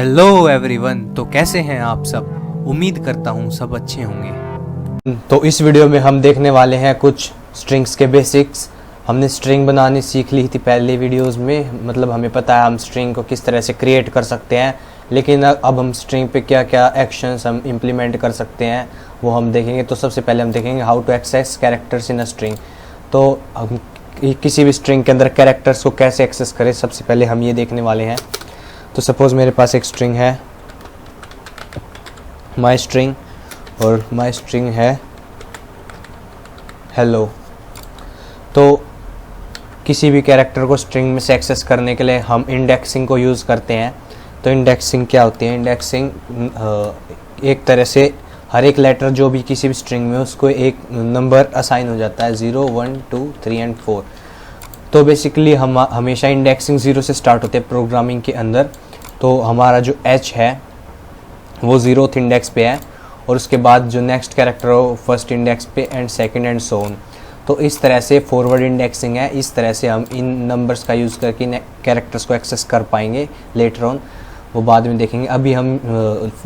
Hello everyone. तो कैसे हैं आप सब? उम्मीद करता हूँ सब अच्छे होंगे। तो इस वीडियो में हम देखने वाले हैं कुछ स्ट्रिंग्स के बेसिक्स। हमने स्ट्रिंग बनानी सीख ली थी पहले वीडियोस में, मतलब हमें पता है हम स्ट्रिंग को किस तरह से क्रिएट कर सकते हैं, लेकिन अब हम स्ट्रिंग पे क्या क्या एक्शंस हम इम्प्लीमेंट कर सकते हैं वो हम देखेंगे। तो सबसे पहले हम देखेंगे how to access characters in a string. तो हम किसी भी स्ट्रिंग के अंदर कैरेक्टर्स को कैसे एक्सेस करें, सबसे पहले हम ये देखने वाले हैं। तो सपोज़ मेरे पास एक स्ट्रिंग है माई स्ट्रिंग, और माई स्ट्रिंग है हेलो। तो किसी भी कैरेक्टर को स्ट्रिंग में से एक्सेस करने के लिए हम इंडेक्सिंग को यूज़ करते हैं। तो इंडेक्सिंग क्या होती है? इंडेक्सिंग एक तरह से हर एक लेटर जो भी किसी भी स्ट्रिंग में उसको एक नंबर असाइन हो जाता है, 0 1 2 3 एंड 4। तो बेसिकली हम हमेशा इंडेक्सिंग 0 से स्टार्ट होते हैं प्रोग्रामिंग के अंदर। तो हमारा जो h है वो 0th इंडेक्स पे है, और उसके बाद जो नेक्स्ट कैरेक्टर हो फर्स्ट इंडेक्स पे, and second and so on. तो इस तरह से फॉरवर्ड इंडेक्सिंग है। इस तरह से हम इन नंबर्स का यूज़ करके कैरेक्टर्स को एक्सेस कर पाएंगे लेटर ऑन, वो बाद में देखेंगे। अभी हम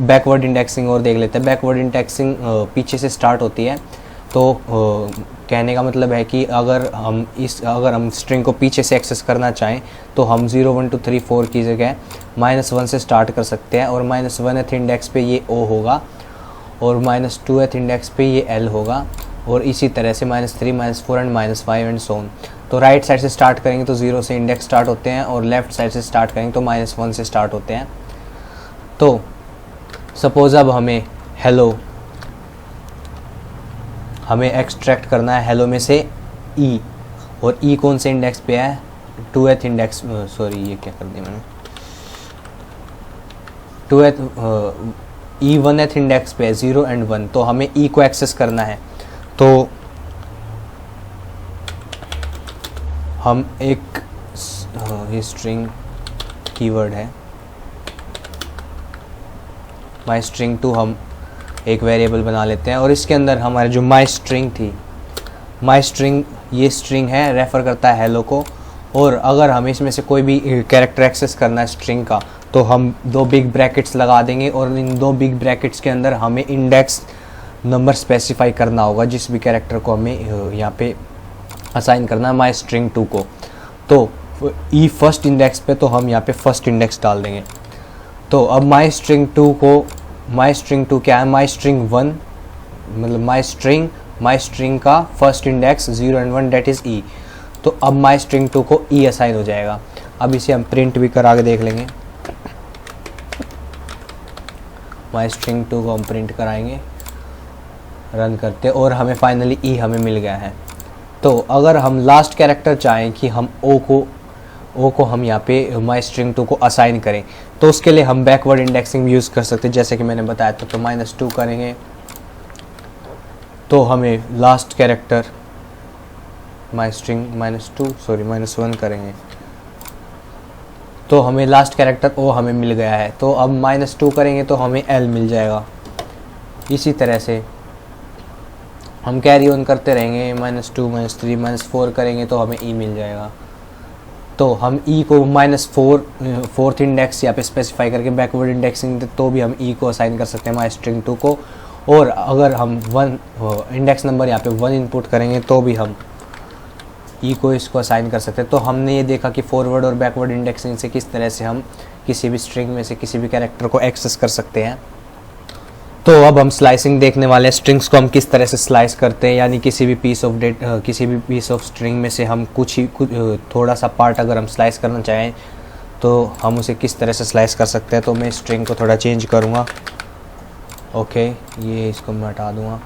बैकवर्ड इंडेक्सिंग और देख लेते हैं। बैकवर्ड इंडेक्सिंग पीछे से स्टार्ट होती है। तो कहने का मतलब है कि अगर हम स्ट्रिंग को पीछे से एक्सेस करना चाहें तो हम 0 1 2 3 4 की जगह -1 से स्टार्ट कर सकते हैं, और -1th इंडेक्स पे ये O होगा, और -2th इंडेक्स पे ये L होगा, और इसी तरह से -3 -4 एंड -5 एंड सो ऑन। तो राइट साइड से स्टार्ट करेंगे तो 0 से इंडेक्स स्टार्ट होते हैं, और लेफ़्ट साइड से स्टार्ट करेंगे तो -1 से स्टार्ट होते हैं। तो सपोज़ अब हमें एक्सट्रैक्ट करना है हेलो में से E, और E कौन से इंडेक्स पे है? 2th इंडेक्स, सॉरी ये क्या कर दिया मैंने, 2th E 1th इंडेक्स पे है, 0 एंड 1। तो हमें E को एक्सेस करना है। तो हम एक ये स्ट्रिंग कीवर्ड है माई स्ट्रिंग 2, हम एक वेरिएबल बना लेते हैं, और इसके अंदर हमारे जो माई स्ट्रिंग थी, माई स्ट्रिंग ये स्ट्रिंग है, रेफ़र करता है हेलो को। और अगर हमें इसमें से कोई भी कैरेक्टर एक्सेस करना है स्ट्रिंग का, तो हम 2 बिग ब्रैकेट्स लगा देंगे, और इन 2 बिग ब्रैकेट्स के अंदर हमें इंडेक्स नंबर स्पेसिफाई करना होगा जिस भी कैरेक्टर को हमें यहाँ पे असाइन करना है माई स्ट्रिंग 2 को। तो ई फर्स्ट इंडेक्स पे, तो हम यहाँ पे फर्स्ट इंडेक्स डाल देंगे। तो अब माई स्ट्रिंग 2 क्या है? माई स्ट्रिंग 1, मतलब माई स्ट्रिंग का first index 0 and 1 that is e. तो अब माई स्ट्रिंग 2 को ई असाइन हो जाएगा। अब इसे हम प्रिंट भी करा के देख लेंगे। माई स्ट्रिंग 2 को हम प्रिंट कराएंगे, रन करते, और हमें फाइनली ई हमें मिल गया है। तो अगर हम लास्ट कैरेक्टर चाहें कि हम ओ को हम यहाँ पे माई स्ट्रिंग 2 को असाइन करें, तो उसके लिए हम बैकवर्ड इंडेक्सिंग यूज़ कर सकते हैं, जैसे कि मैंने बताया था। तो -2 करेंगे तो हमें लास्ट कैरेक्टर माई स्ट्रिंग -1 करेंगे तो हमें लास्ट कैरेक्टर ओ हमें मिल गया है। तो अब -2 करेंगे तो हमें L मिल जाएगा। इसी तरह से हम कैरी ऑन करते रहेंगे, -2 -3 -4 करेंगे तो हमें E मिल जाएगा। तो हम E को -4th इंडेक्स यहाँ पे स्पेसिफाई करके बैकवर्ड इंडेक्सिंग तो भी हम E को असाइन कर सकते हैं माई स्ट्रिंग 2 को, और अगर हम इंडेक्स नंबर यहाँ पे 1 इनपुट करेंगे तो भी हम E को इसको असाइन कर सकते हैं। तो हमने ये देखा कि फॉरवर्ड और बैकवर्ड इंडेक्सिंग से किस तरह से हम किसी भी स्ट्रिंग में से किसी भी कैरेक्टर को एक्सेस कर सकते हैं। तो अब हम स्लाइसिंग देखने वाले हैं। स्ट्रिंग्स को हम किस तरह से स्लाइस करते हैं, यानी किसी भी पीस ऑफ स्ट्रिंग में से हम कुछ थोड़ा सा पार्ट अगर हम स्लाइस करना चाहें तो हम उसे किस तरह से स्लाइस कर सकते हैं। तो मैं स्ट्रिंग को थोड़ा चेंज करूँगा। ओके, ये इसको मैं हटा दूँगा।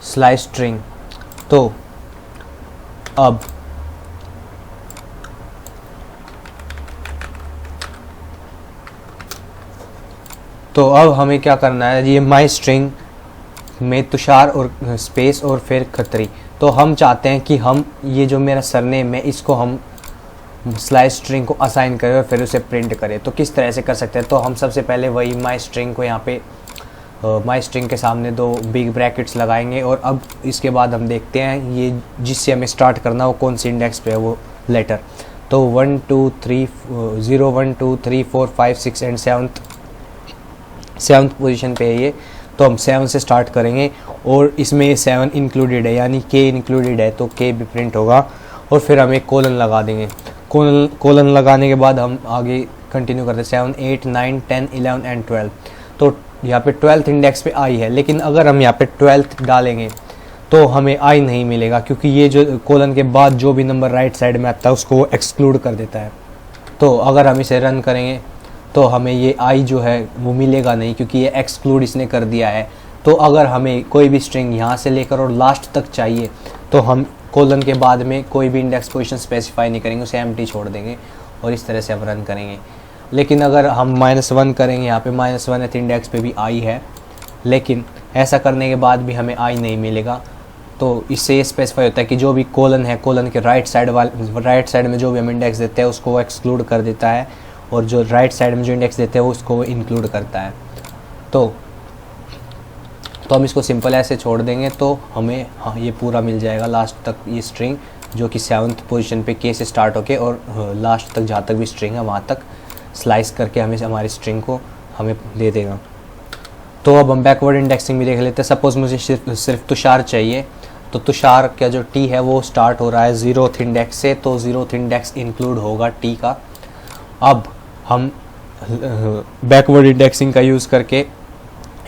Slice string. तो अब हमें क्या करना है, ये माई स्ट्रिंग में तुषार और स्पेस और फिर खत्री। तो हम चाहते हैं कि हम ये जो मेरा सरनेम है इसको हम स्लाइस स्ट्रिंग को असाइन करें और फिर उसे प्रिंट करें। तो किस तरह से कर सकते हैं? तो हम सबसे पहले वही माई स्ट्रिंग को यहाँ पे माई स्ट्रिंग के सामने 2 बिग ब्रैकेट्स लगाएंगे, और अब इसके बाद हम देखते हैं ये जिससे हमें स्टार्ट करना हो कौन सी इंडेक्स पे है, वो लेटर। तो 1 2 3 0 1 2 3 4 5 6 एंड सेवन्थ पोजीशन पे है ये। तो हम 7 से स्टार्ट करेंगे और इसमें 7 इंक्लूडेड है, यानी के इंक्लूडेड है तो के भी प्रिंट होगा। और फिर हम एक कोलन लगा देंगे। कोलन लगाने के बाद हम आगे कंटिन्यू करते हैं 7 8 9 10 11 एंड 12। तो यहाँ पे 12th इंडेक्स पे आई है, लेकिन अगर हम यहाँ पे 12th डालेंगे तो हमें आई नहीं मिलेगा, क्योंकि ये जो कोलन के बाद जो भी नंबर राइट साइड में आता है उसको वो एक्सक्लूड कर देता है। तो अगर हम इसे रन करेंगे तो हमें ये आई जो है वो मिलेगा नहीं, क्योंकि ये एक्सक्लूड इसने कर दिया है। तो अगर हमें कोई भी स्ट्रिंग यहाँ से लेकर और लास्ट तक चाहिए तो हम कोलन के बाद में कोई भी इंडेक्स पोजीशन स्पेसिफाई नहीं करेंगे, उसे एम्प्टी छोड़ देंगे और इस तरह से हम रन करेंगे। लेकिन अगर हम -1 करेंगे, यहाँ पे -1th इंडेक्स पे भी आई है, लेकिन ऐसा करने के बाद भी हमें आई नहीं मिलेगा। तो इससे ये स्पेसिफाई होता है कि जो भी कोलन है, कोलन के राइट साइड में जो भी हम इंडेक्स देते हैं उसको वो एक्सक्लूड कर देता है, और जो राइट साइड में जो इंडेक्स देते हैं उसको वो इंक्लूड करता है। तो हम इसको सिंपल ऐसे छोड़ देंगे तो हमें ये पूरा मिल जाएगा लास्ट तक, ये स्ट्रिंग जो कि 7th पोजीशन पे के से स्टार्ट होके और लास्ट तक जहाँ तक भी स्ट्रिंग है वहाँ तक स्लाइस करके हमें हमारी स्ट्रिंग को हमें दे देगा। तो अब हम बैकवर्ड इंडेक्सिंग भी देख लेते हैं। सपोज़ मुझे सिर्फ तुषार चाहिए, तो तुषार का जो टी है वो स्टार्ट हो रहा है 0th इंडेक्स से, तो 0th इंडेक्स इंक्लूड होगा टी का। अब हम बैकवर्ड इंडेक्सिंग का यूज़ करके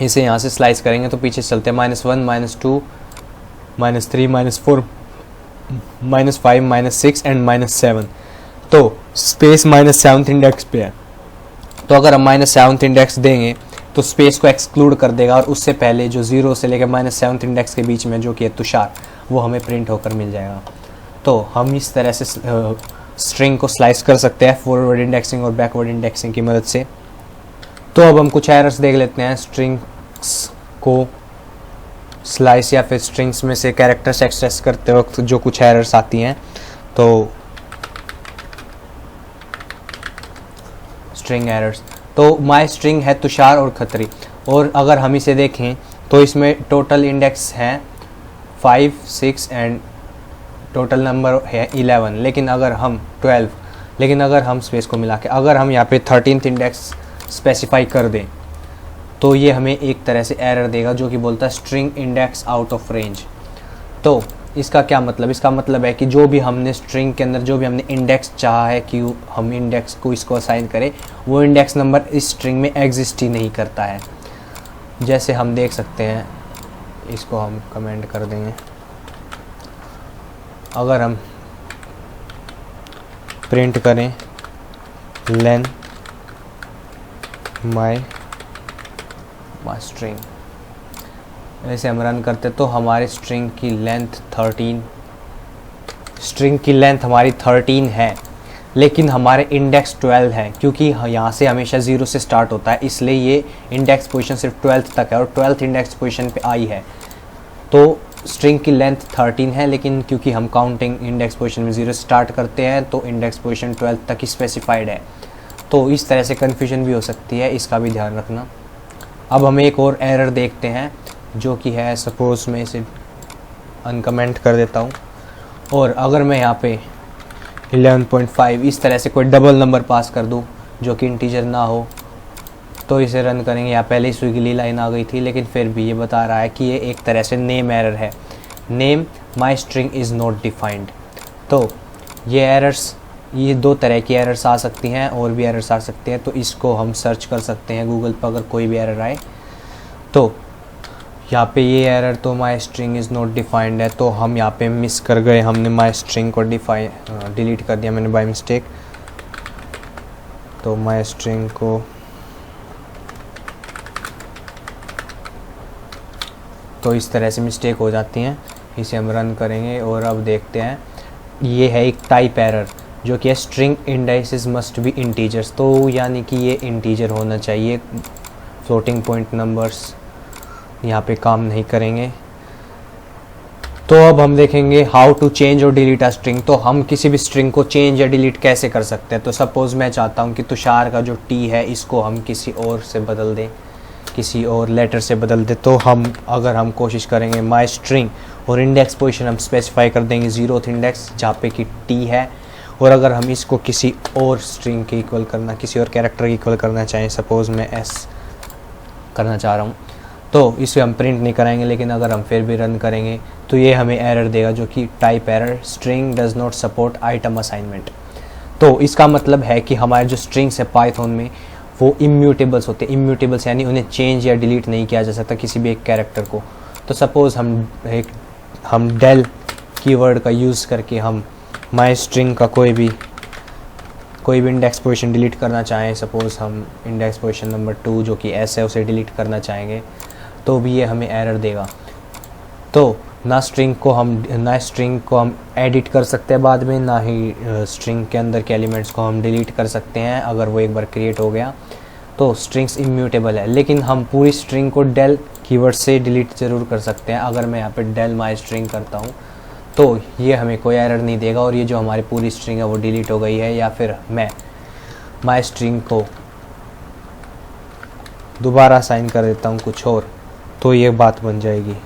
इसे यहाँ से स्लाइस करेंगे। तो पीछे चलते हैं -1 -2 -3 -4 -5 -6 एंड -7। तो स्पेस -7th इंडेक्स पे है, तो अगर हम -7th इंडेक्स देंगे तो स्पेस को एक्सक्लूड कर देगा, और उससे पहले जो 0 से लेकर -7th इंडेक्स के बीच में जो कि है तुषार, वो हमें प्रिंट होकर मिल जाएगा। तो हम इस तरह से स्ट्रिंग को स्लाइस कर सकते हैं फॉरवर्ड इंडेक्सिंग और बैकवर्ड इंडेक्सिंग की मदद से। तो अब हम कुछ एरर्स देख लेते हैं स्ट्रिंग्स को स्लाइस या फिर स्ट्रिंग्स में से कैरेक्टर्स एक्सेस करते वक्त जो कुछ एरर्स आती हैं। तो स्ट्रिंग एरर्स, तो माय स्ट्रिंग है तुषार और खत्री, और अगर हम इसे देखें तो इसमें टोटल इंडेक्स हैं 5 6 एंड टोटल नंबर है 11, लेकिन अगर हम 12, लेकिन अगर हम स्पेस को मिला के अगर हम यहाँ पे 13th इंडेक्स स्पेसिफाई कर दें तो ये हमें एक तरह से एरर देगा जो कि बोलता है string index out of range. तो इसका क्या मतलब, इसका मतलब है कि जो भी हमने स्ट्रिंग के अंदर जो भी हमने इंडेक्स चाहा है कि हम इंडेक्स को इसको असाइन करें, वो इंडेक्स नंबर इस स्ट्रिंग में एग्जिस्ट ही नहीं करता है। जैसे हम देख सकते हैं, इसको हम कमेंट कर देंगे। अगर हम प्रिंट करें लेन माई स्ट्रिंग, ऐसे हम रन करते तो हमारे स्ट्रिंग की लेंथ हमारी 13 है, लेकिन हमारे इंडेक्स 12 है, क्योंकि यहाँ से हमेशा 0 से स्टार्ट होता है, इसलिए ये इंडेक्स पोजीशन सिर्फ 12th तक है और 12th इंडेक्स पोजीशन पे आई है। तो स्ट्रिंग की लेंथ 13 है, लेकिन क्योंकि हम काउंटिंग इंडेक्स पोजीशन में 0 से स्टार्ट करते हैं तो इंडेक्स पोजीशन 12th तक ही स्पेसिफाइड है। तो इस तरह से कन्फ्यूजन भी हो सकती है, इसका भी ध्यान रखना। अब हम एक और एरर देखते हैं जो कि है, सपोज मैं इसे अनकमेंट कर देता हूँ, और अगर मैं यहाँ पे 11.5 इस तरह से कोई डबल नंबर पास कर दूँ जो कि इंटीजर ना हो, तो इसे रन करेंगे। यहाँ पहले ही स्विगली लाइन आ गई थी, लेकिन फिर भी ये बता रहा है कि ये एक तरह से नेम एरर है, name my string is not defined. तो ये एरर्स, ये 2 तरह की एरर्स आ सकती हैं, और भी एरर्स आ सकते हैं, तो इसको हम सर्च कर सकते हैं गूगल पर अगर कोई भी एरर आए। तो यहाँ पे ये एरर तो माई स्ट्रिंग इज़ नॉट डिफाइंड है, तो हम यहाँ पे मिस कर गए, हमने माई स्ट्रिंग को डिलीट कर दिया मैंने बाय मिस्टेक। तो माई स्ट्रिंग को तो इस तरह से मिस्टेक हो जाती हैं। इसे हम रन करेंगे और अब देखते हैं, ये है एक टाइप एरर जो कि है string indices must be integers, तो यानी कि ये इंटीजर होना चाहिए, फ्लोटिंग पॉइंट नंबर्स यहाँ पे काम नहीं करेंगे। तो अब हम देखेंगे हाउ टू चेंज और डिलीट अ स्ट्रिंग। तो हम किसी भी स्ट्रिंग को चेंज या डिलीट कैसे कर सकते हैं। तो सपोज़ मैं चाहता हूँ कि तुषार का जो टी है इसको हम किसी और से बदल दें, किसी और लेटर से बदल दें। तो अगर हम कोशिश करेंगे माई स्ट्रिंग और इंडेक्स पोजीशन हम स्पेसिफाई कर देंगे 0th इंडेक्स जहाँ पे कि टी है, और अगर हम इसको किसी और स्ट्रिंग के इक्वल करना, किसी और कैरेक्टर के इक्वल करना चाहें, सपोज़ मैं s करना चाह रहा हूँ, तो इसे हम प्रिंट नहीं कराएंगे, लेकिन अगर हम फिर भी रन करेंगे तो ये हमें एरर देगा, जो कि type error, string does not support item assignment. तो इसका मतलब है कि हमारे जो स्ट्रिंग्स है पाइथन में वो इम्यूटेबल्स होते हैं। इम्यूटेबल्स यानी उन्हें चेंज या डिलीट नहीं किया जा सकता किसी भी एक कैरेक्टर को। तो सपोज़ हम डेल कीवर्ड का यूज़ करके हम माई स्ट्रिंग का कोई भी इंडेक्स पोजीशन डिलीट करना चाहें, सपोज़ हम इंडेक्स पोजीशन नंबर 2 जो कि s है उसे डिलीट करना चाहेंगे, तो भी ये हमें एरर देगा। तो ना स्ट्रिंग को हम एडिट कर सकते हैं बाद में, ना ही स्ट्रिंग के अंदर के एलिमेंट्स को हम डिलीट कर सकते हैं अगर वो एक बार क्रिएट हो गया। तो स्ट्रिंग्स इम्यूटेबल है, लेकिन हम पूरी स्ट्रिंग को डेल कीवर्ड से डिलीट ज़रूर कर सकते हैं। अगर मैं यहाँ पे डेल माई स्ट्रिंग करता हूँ तो ये हमें कोई एरर नहीं देगा, और ये जो हमारी पूरी स्ट्रिंग है वो डिलीट हो गई है। या फिर मैं माई स्ट्रिंग को दोबारा असाइन कर देता हूँ कुछ और, तो ये बात बन जाएगी।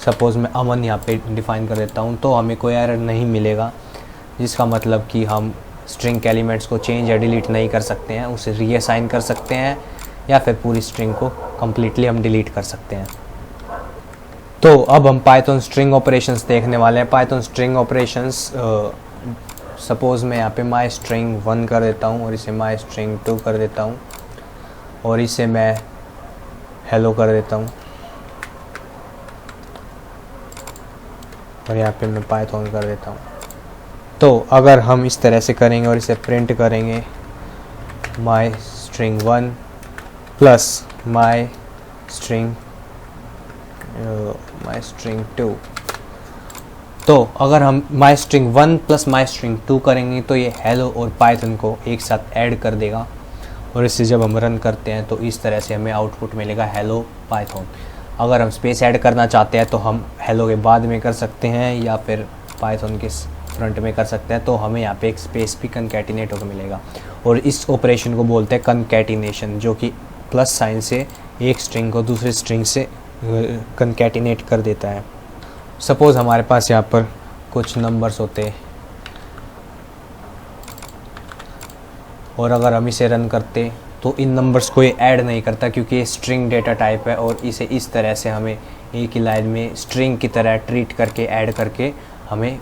सपोज़ मैं अमन यहाँ पे डिफ़ाइन कर देता हूँ, तो हमें कोई एरर नहीं मिलेगा, जिसका मतलब कि हम स्ट्रिंग के एलिमेंट्स को चेंज या डिलीट नहीं कर सकते हैं, उसे रीअसाइन कर सकते हैं, या फिर पूरी स्ट्रिंग को कम्प्लीटली हम डिलीट कर सकते हैं। तो अब हम पाइथन स्ट्रिंग ऑपरेशंस देखने वाले हैं। पाइथन स्ट्रिंग ऑपरेशंस, सपोज़ मैं यहाँ पे माई स्ट्रिंग 1 कर देता हूँ, और इसे माई स्ट्रिंग 2 कर देता हूँ, और इसे मैं हेलो कर देता हूँ, और यहाँ पे मैं पाइथन कर देता हूँ। तो अगर हम इस तरह से करेंगे और इसे प्रिंट करेंगे, माई स्ट्रिंग 1 प्लस माई स्ट्रिंग 2, तो अगर हम माई स्ट्रिंग 1 प्लस माई स्ट्रिंग 2 करेंगे तो ये हेलो और पाइथन को एक साथ ऐड कर देगा, और इसे जब हम रन करते हैं तो इस तरह से हमें आउटपुट मिलेगा हेलो पाइथन। अगर हम स्पेस ऐड करना चाहते हैं तो हम हेलो के बाद में कर सकते हैं, या फिर पाइथन के फ्रंट में कर सकते हैं, तो हमें यहाँ पे एक स्पेस भी कंकैटिनेट होकर मिलेगा। और इस ऑपरेशन को बोलते हैं कंकैटिनेशन, जो कि प्लस साइन से एक स्ट्रिंग को दूसरी स्ट्रिंग से कंकैटिनेट कर देता है। सपोज़ हमारे पास यहाँ पर कुछ नंबर्स होते हैं, और अगर हम इसे रन करते तो इन नंबर्स को ये ऐड नहीं करता, क्योंकि ये स्ट्रिंग डेटा टाइप है, और इसे इस तरह से हमें एक ही लाइन में स्ट्रिंग की तरह ट्रीट करके ऐड करके हमें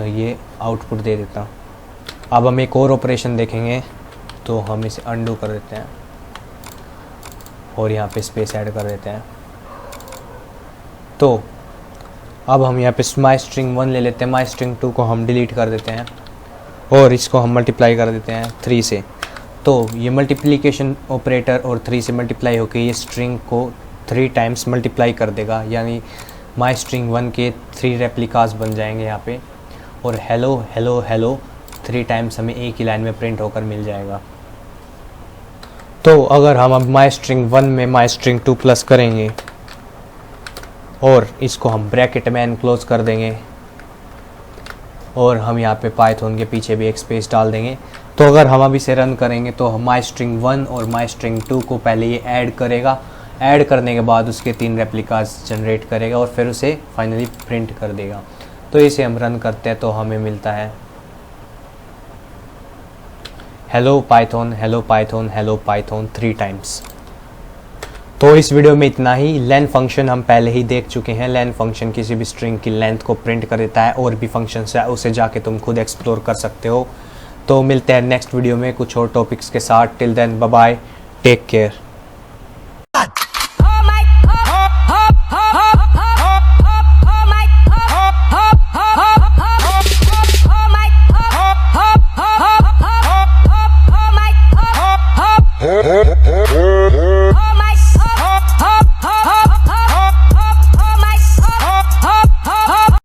ये आउटपुट दे देता। अब हम एक और ऑपरेशन देखेंगे, तो हम इसे अंडू कर देते हैं और यहाँ पे स्पेस ऐड कर देते हैं। तो अब हम यहाँ पे माई स्ट्रिंग 1 ले लेते हैं, माई स्ट्रिंग 2 को हम डिलीट कर देते हैं, और इसको हम मल्टीप्लाई कर देते हैं 3 से। तो ये मल्टीप्लिकेशन ऑपरेटर और 3 से मल्टीप्लाई होकर ये स्ट्रिंग को 3 टाइम्स मल्टीप्लाई कर देगा, यानी माई स्ट्रिंग 1 के 3 रेप्लिकास बन जाएंगे यहाँ पे, और हेलो हेलो हेलो 3 टाइम्स हमें एक ही लाइन में प्रिंट होकर मिल जाएगा। तो अगर हम अब माई स्ट्रिंग 1 में माई स्ट्रिंग 2 प्लस करेंगे, और इसको हम ब्रैकेट में एनक्लोज कर देंगे, और हम यहाँ पे पाइथन के पीछे भी एक स्पेस डाल देंगे, तो अगर हम अब इसे रन करेंगे तो हम माई स्ट्रिंग 1 और माई स्ट्रिंग 2 को पहले ये ऐड करेगा, ऐड करने के बाद उसके 3 रेप्लिकास जनरेट करेगा, और फिर उसे फाइनली प्रिंट कर देगा। तो इसे हम रन करते हैं तो हमें मिलता है hello Python hello Python hello Python 3 times. तो इस वीडियो में इतना ही। लेन फंक्शन हम पहले ही देख चुके हैं। लेन फंक्शन किसी भी स्ट्रिंग की लेंथ को प्रिंट कर देता है, और भी फंक्शंस है उसे जाके तुम खुद एक्सप्लोर कर सकते हो। तो मिलते हैं नेक्स्ट वीडियो में कुछ और टॉपिक्स के साथ। Till then bye bye, take care. Hey, hey, hey.